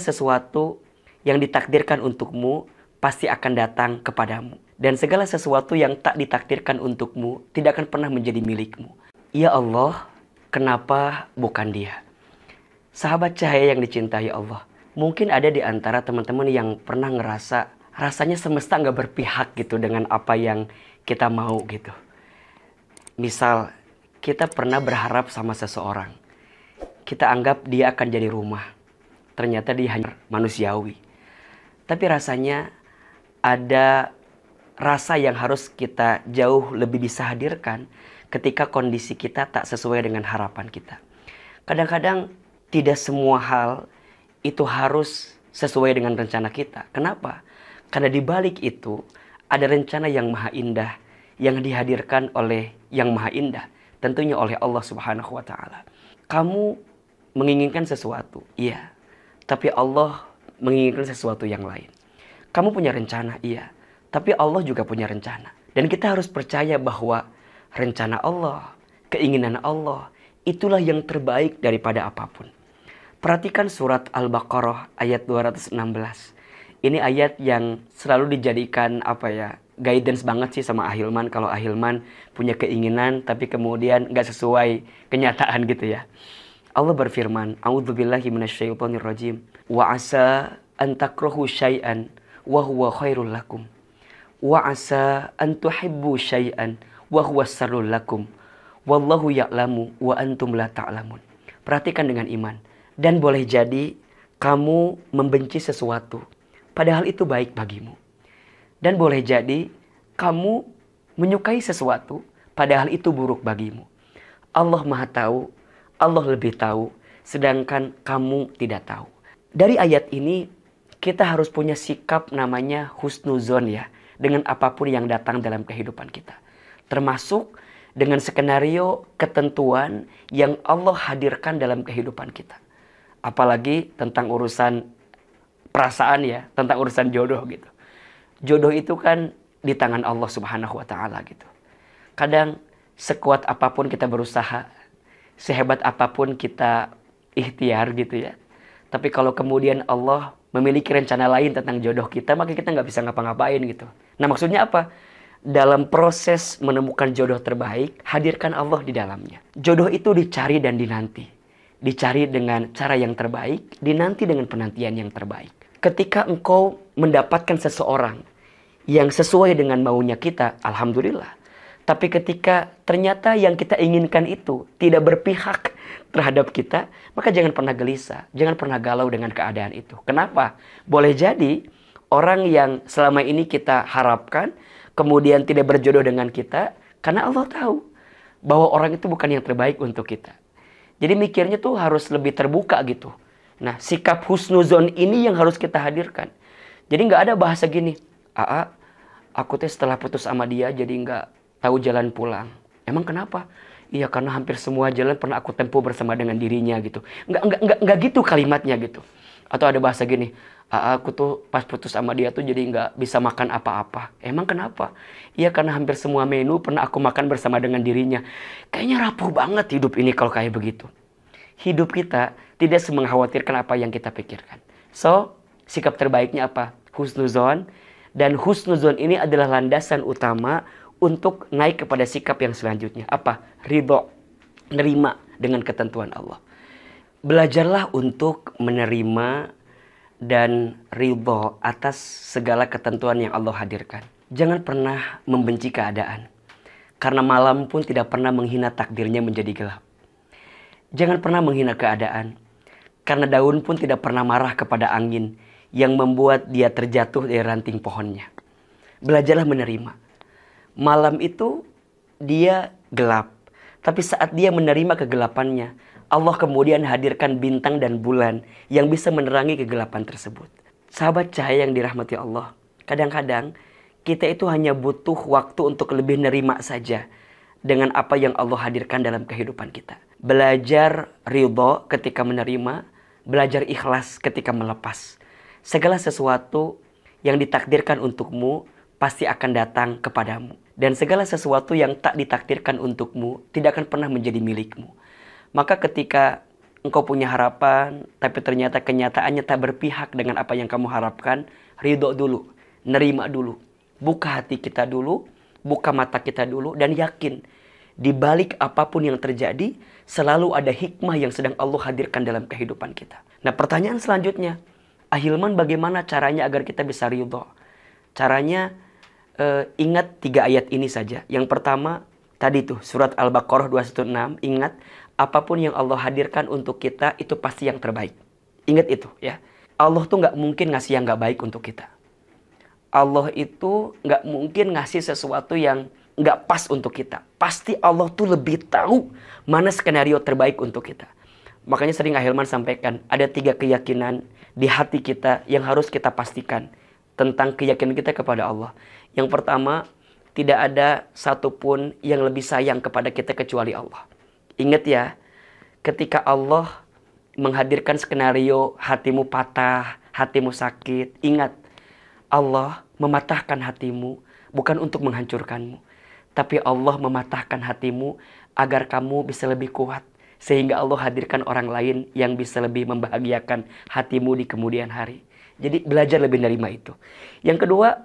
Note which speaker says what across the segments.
Speaker 1: Sesuatu yang ditakdirkan untukmu pasti akan datang kepadamu. Dan segala sesuatu yang tak ditakdirkan untukmu tidak akan pernah menjadi milikmu. Ya Allah, kenapa bukan dia? Sahabat cahaya yang dicintai Allah, mungkin ada di antara teman-teman yang pernah ngerasa rasanya semesta nggak berpihak gitu dengan apa yang kita mau gitu. Misal, kita pernah berharap sama seseorang. Kita anggap dia akan jadi rumah. Ternyata dia hanya manusiawi. Tapi rasanya ada rasa yang harus kita jauh lebih bisa hadirkan ketika kondisi kita tak sesuai dengan harapan kita. Kadang-kadang tidak semua hal itu harus sesuai dengan rencana kita. Kenapa? Karena di balik itu ada rencana yang maha indah yang dihadirkan oleh yang maha indah, tentunya oleh Allah Subhanahu wa taala. Kamu menginginkan sesuatu, iya. Tapi Allah menginginkan sesuatu yang lain. Kamu punya rencana, iya. Tapi Allah juga punya rencana. Dan kita harus percaya bahwa rencana Allah, keinginan Allah, itulah yang terbaik daripada apapun. Perhatikan surat Al-Baqarah ayat 216. Ini ayat yang selalu dijadikan guidance banget sih sama Ahilman. Kalau Ahilman punya keinginan tapi kemudian gak sesuai kenyataan gitu ya. Allah berfirman, A'udzubillahi minasyaitonirrajim. Wa asa an takrahu syai'an wa huwa khairul lakum. Wa asa an tuhibbu syai'an wa huwa syarrul lakum. Wallahu ya'lamu wa antum la ta'lamun. Perhatikan dengan iman. Dan boleh jadi kamu membenci sesuatu, padahal itu baik bagimu. Dan boleh jadi kamu menyukai sesuatu, padahal itu buruk bagimu. Allah Maha Tahu. Allah lebih tahu, sedangkan kamu tidak tahu. Dari ayat ini, kita harus punya sikap namanya husnuzon ya, dengan apapun yang datang dalam kehidupan kita. Termasuk dengan skenario ketentuan yang Allah hadirkan dalam kehidupan kita. Apalagi tentang urusan perasaan ya, tentang urusan jodoh gitu. Jodoh itu kan di tangan Allah Subhanahu wa taala gitu. Kadang sekuat apapun kita berusaha, sehebat apapun kita ikhtiar gitu ya. Tapi kalau kemudian Allah memiliki rencana lain tentang jodoh kita, maka kita nggak bisa ngapa-ngapain gitu. Nah maksudnya apa? Dalam proses menemukan jodoh terbaik, hadirkan Allah di dalamnya. Jodoh itu dicari dan dinanti. Dicari dengan cara yang terbaik, dinanti dengan penantian yang terbaik. Ketika engkau mendapatkan seseorang yang sesuai dengan maunya kita, alhamdulillah. Tapi ketika ternyata yang kita inginkan itu tidak berpihak terhadap kita, maka jangan pernah gelisah, jangan pernah galau dengan keadaan itu. Kenapa? Boleh jadi orang yang selama ini kita harapkan, kemudian tidak berjodoh dengan kita, karena Allah tahu bahwa orang itu bukan yang terbaik untuk kita. Jadi mikirnya tuh harus lebih terbuka gitu. Nah, sikap husnuzon ini yang harus kita hadirkan. Jadi nggak ada bahasa gini, aku teh setelah putus sama dia jadi nggak tahu jalan pulang. Emang kenapa? Iya karena hampir semua jalan pernah aku tempuh bersama dengan dirinya gitu. Enggak gitu kalimatnya gitu. Atau ada bahasa gini, aku tuh pas putus sama dia tuh jadi nggak bisa makan apa-apa. Emang kenapa? Iya karena hampir semua menu pernah aku makan bersama dengan dirinya. Kayaknya rapuh banget hidup ini kalau kayak begitu. Hidup kita tidak semengkhawatirkan apa yang kita pikirkan. So, sikap terbaiknya apa? Husnuzon. Dan husnuzon ini adalah landasan utama untuk naik kepada sikap yang selanjutnya. Apa? Ridho. Menerima dengan ketentuan Allah. Belajarlah untuk menerima dan ridho atas segala ketentuan yang Allah hadirkan. Jangan pernah membenci keadaan. Karena malam pun tidak pernah menghina takdirnya menjadi gelap. Jangan pernah menghina keadaan. Karena daun pun tidak pernah marah kepada angin yang membuat dia terjatuh dari ranting pohonnya. Belajarlah menerima. Malam itu dia gelap. Tapi saat dia menerima kegelapannya, Allah kemudian hadirkan bintang dan bulan yang bisa menerangi kegelapan tersebut. Sahabat cahaya yang dirahmati Allah, kadang-kadang kita itu hanya butuh waktu untuk lebih nerima saja dengan apa yang Allah hadirkan dalam kehidupan kita. Belajar ridho ketika menerima, belajar ikhlas ketika melepas. Segala sesuatu yang ditakdirkan untukmu pasti akan datang kepadamu. Dan segala sesuatu yang tak ditakdirkan untukmu tidak akan pernah menjadi milikmu. Maka ketika engkau punya harapan, tapi ternyata kenyataannya tak berpihak dengan apa yang kamu harapkan, ridho dulu, nerima dulu. Buka hati kita dulu, buka mata kita dulu, dan yakin, di balik apapun yang terjadi, selalu ada hikmah yang sedang Allah hadirkan dalam kehidupan kita. Nah, pertanyaan selanjutnya, Ahilman, bagaimana caranya agar kita bisa ridho? Caranya, ingat 3 ayat ini saja. Yang pertama, tadi tuh, surat Al-Baqarah 216, ingat, apapun yang Allah hadirkan untuk kita, itu pasti yang terbaik. Ingat itu ya. Allah tuh gak mungkin ngasih yang gak baik untuk kita. Allah itu gak mungkin ngasih sesuatu yang gak pas untuk kita. Pasti Allah tuh lebih tahu mana skenario terbaik untuk kita. Makanya sering Ahilman sampaikan, ada 3 keyakinan di hati kita yang harus kita pastikan tentang keyakinan kita kepada Allah. Yang pertama, tidak ada satupun yang lebih sayang kepada kita kecuali Allah. Ingat ya, ketika Allah menghadirkan skenario hatimu patah, hatimu sakit, ingat, Allah mematahkan hatimu bukan untuk menghancurkanmu, tapi Allah mematahkan hatimu agar kamu bisa lebih kuat, sehingga Allah hadirkan orang lain yang bisa lebih membahagiakan hatimu di kemudian hari. Jadi belajar lebih menerima itu. Yang kedua,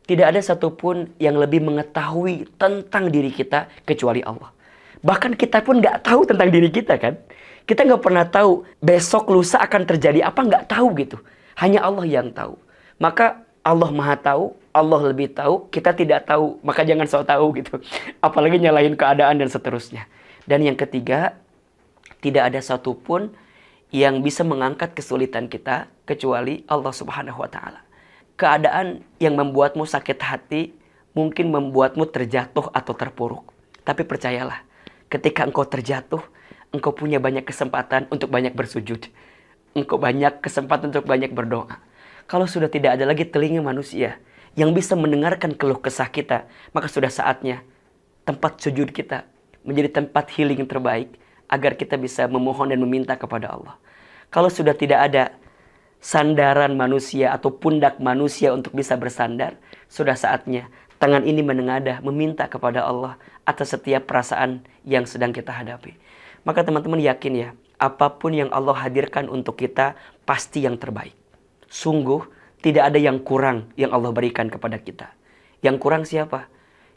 Speaker 1: tidak ada satupun yang lebih mengetahui tentang diri kita kecuali Allah. Bahkan kita pun gak tahu tentang diri kita kan. Kita gak pernah tahu besok lusa akan terjadi apa, gak tahu gitu. Hanya Allah yang tahu. Maka Allah Maha tahu, Allah lebih tahu, kita tidak tahu, maka jangan sok tahu gitu. Apalagi nyalahin keadaan dan seterusnya. Dan yang ketiga, tidak ada satupun yang bisa mengangkat kesulitan kita kecuali Allah Subhanahu wa Ta'ala. Keadaan yang membuatmu sakit hati mungkin membuatmu terjatuh atau terpuruk. Tapi percayalah, ketika engkau terjatuh, engkau punya banyak kesempatan untuk banyak bersujud. Engkau banyak kesempatan untuk banyak berdoa. Kalau sudah tidak ada lagi telinga manusia yang bisa mendengarkan keluh kesah kita, maka sudah saatnya tempat sujud kita menjadi tempat healing terbaik agar kita bisa memohon dan meminta kepada Allah. Kalau sudah tidak ada sandaran manusia atau pundak manusia untuk bisa bersandar, sudah saatnya tangan ini menengadah meminta kepada Allah atas setiap perasaan yang sedang kita hadapi. Maka teman-teman yakin ya, apapun yang Allah hadirkan untuk kita pasti yang terbaik. Sungguh tidak ada yang kurang yang Allah berikan kepada kita. Yang kurang siapa?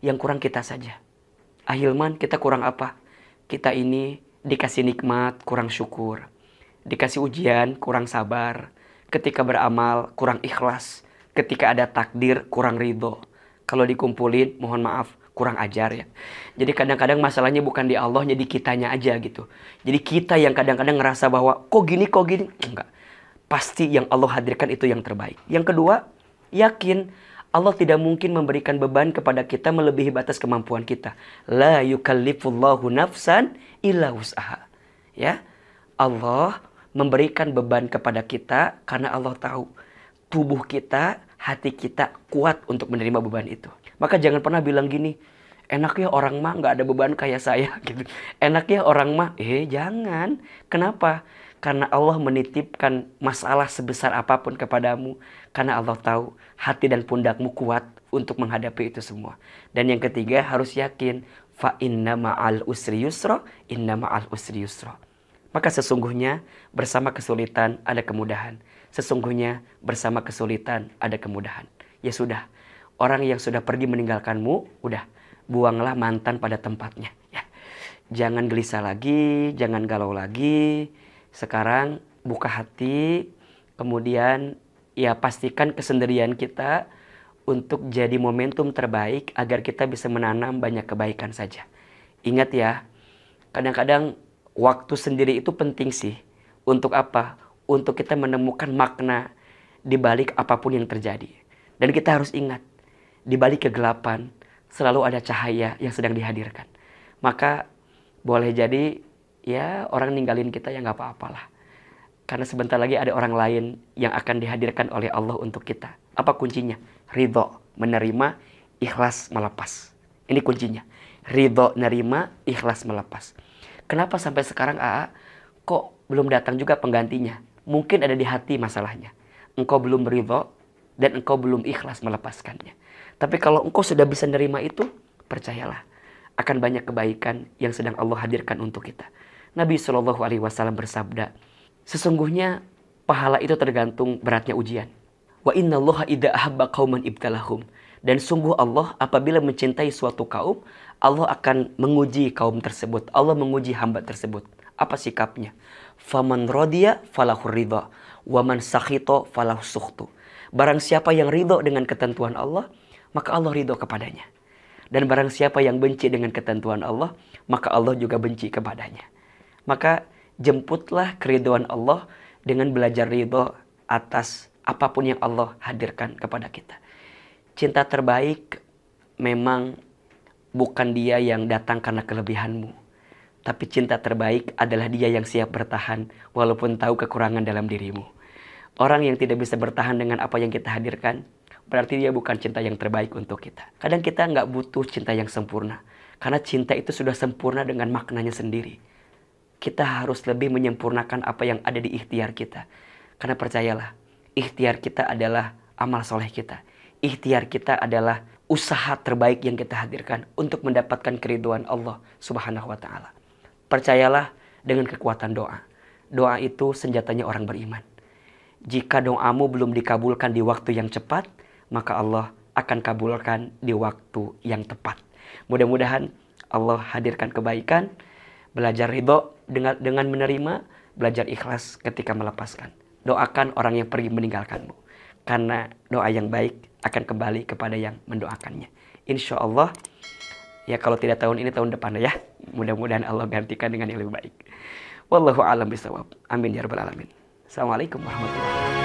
Speaker 1: Yang kurang kita saja. Ahilman, kita kurang apa? Kita ini dikasih nikmat, kurang syukur. Dikasih ujian, kurang sabar. Ketika beramal, kurang ikhlas. Ketika ada takdir, kurang ridho. Kalau dikumpulin, mohon maaf, kurang ajar ya. Jadi kadang-kadang masalahnya bukan di Allah, jadi kitanya aja gitu. Jadi kita yang kadang-kadang ngerasa bahwa kok gini. Enggak. Pasti yang Allah hadirkan itu yang terbaik. Yang kedua, yakin Allah tidak mungkin memberikan beban kepada kita melebihi batas kemampuan kita. La yukallifullahu nafsan illa wus'aha. Ya, Allah memberikan beban kepada kita karena Allah tahu tubuh kita, hati kita kuat untuk menerima beban itu. Maka jangan pernah bilang gini, enak ya orang mah nggak ada beban kayak saya gitu. Enak ya orang mah, jangan. Kenapa? Karena Allah menitipkan masalah sebesar apapun kepadamu. Karena Allah tahu hati dan pundakmu kuat untuk menghadapi itu semua. Dan yang ketiga harus yakin. Fa inna ma'al usri yusra, inna ma'al usri yusra. Maka sesungguhnya bersama kesulitan ada kemudahan. Sesungguhnya bersama kesulitan ada kemudahan. Ya sudah, orang yang sudah pergi meninggalkanmu, udah, buanglah mantan pada tempatnya. Ya. Jangan gelisah lagi, jangan galau lagi. Sekarang buka hati, kemudian ya pastikan kesendirian kita untuk jadi momentum terbaik agar kita bisa menanam banyak kebaikan saja. Ingat ya, kadang-kadang waktu sendiri itu penting sih. Untuk apa? Untuk kita menemukan makna di balik apapun yang terjadi. Dan kita harus ingat, di balik kegelapan selalu ada cahaya yang sedang dihadirkan. Maka boleh jadi ya orang ninggalin kita ya gak apa-apalah. Karena sebentar lagi ada orang lain yang akan dihadirkan oleh Allah untuk kita. Apa kuncinya? Ridho, menerima, ikhlas, melepas. Ini kuncinya. Ridho, nerima, ikhlas, melepas. Kenapa sampai sekarang kok belum datang juga penggantinya? Mungkin ada di hati masalahnya. Engkau belum ridho dan engkau belum ikhlas melepaskannya. Tapi kalau engkau sudah bisa nerima itu, percayalah akan banyak kebaikan yang sedang Allah hadirkan untuk kita. Nabi Shallallahu Alaihi Wasallam bersabda, sesungguhnya pahala itu tergantung beratnya ujian. Wa innallaha idza ahabba qauman ibtalahum. Dan sungguh Allah apabila mencintai suatu kaum, Allah akan menguji kaum tersebut. Allah menguji hamba tersebut. Apa sikapnya? Faman radiya falahu ridha, wa man sakhita falahu sukhtu. Barang siapa yang ridho dengan ketentuan Allah, maka Allah ridho kepadanya. Dan barang siapa yang benci dengan ketentuan Allah, maka Allah juga benci kepadanya. Maka jemputlah keridhaan Allah dengan belajar ridho atas apapun yang Allah hadirkan kepada kita. Cinta terbaik memang bukan dia yang datang karena kelebihanmu. Tapi cinta terbaik adalah dia yang siap bertahan walaupun tahu kekurangan dalam dirimu. Orang yang tidak bisa bertahan dengan apa yang kita hadirkan, berarti dia bukan cinta yang terbaik untuk kita. Kadang kita nggak butuh cinta yang sempurna. Karena cinta itu sudah sempurna dengan maknanya sendiri. Kita harus lebih menyempurnakan apa yang ada di ikhtiar kita. Karena percayalah, ikhtiar kita adalah amal soleh kita. Ikhtiar kita adalah usaha terbaik yang kita hadirkan untuk mendapatkan keridhaan Allah Subhanahu wa Ta'ala. Percayalah dengan kekuatan doa. Doa itu senjatanya orang beriman. Jika doamu belum dikabulkan di waktu yang cepat, maka Allah akan kabulkan di waktu yang tepat. Mudah-mudahan Allah hadirkan kebaikan, belajar ridho dengan menerima, belajar ikhlas ketika melepaskan. Doakan orang yang pergi meninggalkanmu. Karena doa yang baik akan kembali kepada yang mendoakannya. Insya Allah, ya kalau tidak tahun ini, tahun depan ya. Mudah-mudahan Allah gantikan dengan yang lebih baik. Wallahu a'lam bishawab. Amin ya rabbal alamin. Assalamualaikum warahmatullahi wabarakatuh.